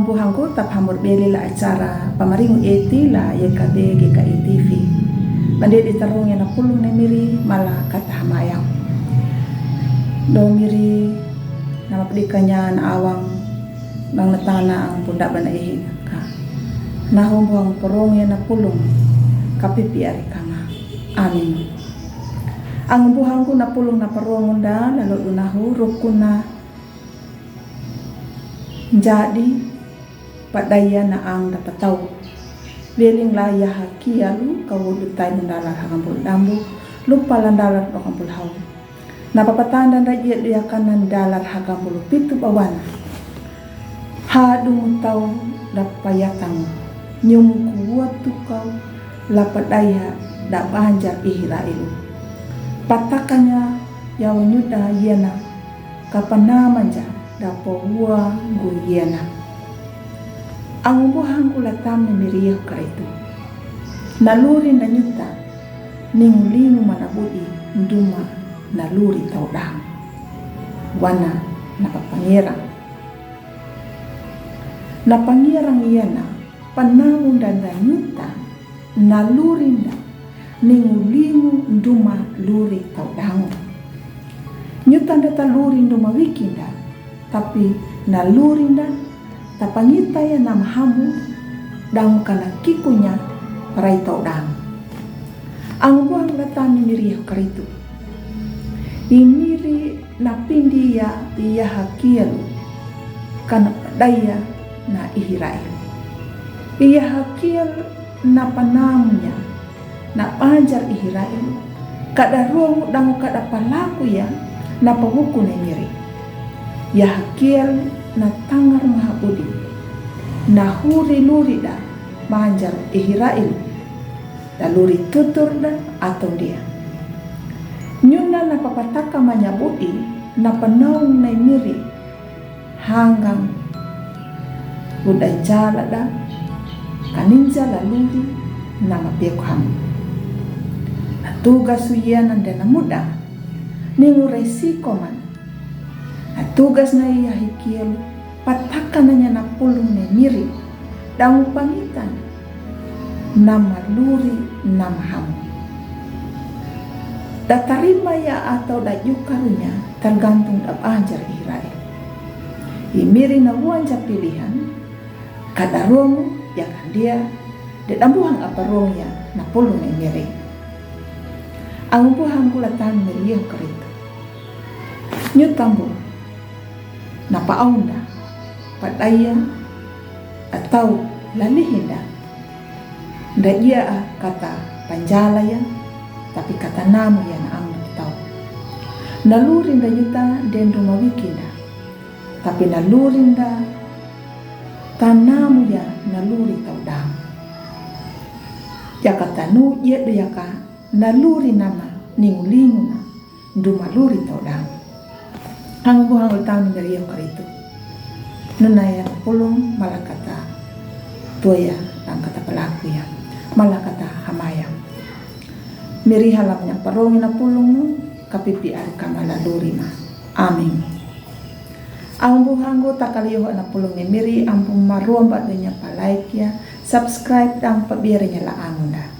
buhangku tap hamur beli la acara pamaringu eti la YKB GKI TV. Bande ditarungnya na pulung na miri malah kata hamayang. Do miri nama pedikanya na awang bang natana ang pundak bana ihi ka. Nahong buhang porongnya na pulung kapipi ari kama. Amin. Ang buhangku na pulung na porong da lalu dunahu rukun na jadi padaya na ang dapat tahu beling laya haki alu kau dutai mendalar hakampul dambu lupa landalar hakampul hau napapatanda raja dia kanan dalar hakampul pitu bawana hadung tau dapayatang nyum kuat tukau lapadaya dak banjar ihirailu patakanya yawanyuda yana kapana manja dapo hua guyena. Ang buhang kulatam ni miriyaw karito. Naluri na nyuta, ningulingu manabudi, nduma naluri taudang. Wana napapangirang. Napangirang iyana, panangun dan nyuta, naluri na, ningulingu nduma luri taudang. Nyuta data luri nduma wikinda, tapi nalurinda tapangita ya nama hamu dang kana kikunya parai tau dang ang buang latan ni miriah karitu imiri napindi ya iya hakiel kana daya na ihirael iya hakiel na panamnya na panjar ihirael kada ruang dang kada palaku ya na pahuku na miri ya hakiel na tangar mahabudi na huri luri da banjar ihirail da luri tutur da atau dia nyuna na papataka manyabudi na panaung na miri hanggang udah jala da kaninja la luri na mapiakuham tugas suyanan da na muda ningu resiko man tugas na iya hikiel patakan nanya na pulung ne miri dangu pangitan nama luri nama hamu datarima ya atau dajukarunya tergantung dap anjar ihirae imiri na wanja pilihan kada rongu ya kan dia dedambuhang apa rong ya na pulung ne miri ang buhang kulatan miriah kerita nyutambu napaunda padaya atau lalihinda ndak ia kata panjala ya tapi kata namu ya na ang tahu nalurinda yuta dendo mawikinda tapi nalurinda tanamu ya naluri tau dam ya kata nu ya dia ka naluri nama ningulingu na ndumaluri tau dam ang buhang utang dari yang karito nunaya pulung malah kata tuaya ang kata pelaku ya malah kata hamayang miri halamnya parongin na pulung kapipi ari kamala lurima amin ang buhang go takaliyo na pulung ni miri ang pumaruang badanya palike ya subscribe ang pabirinya la amunda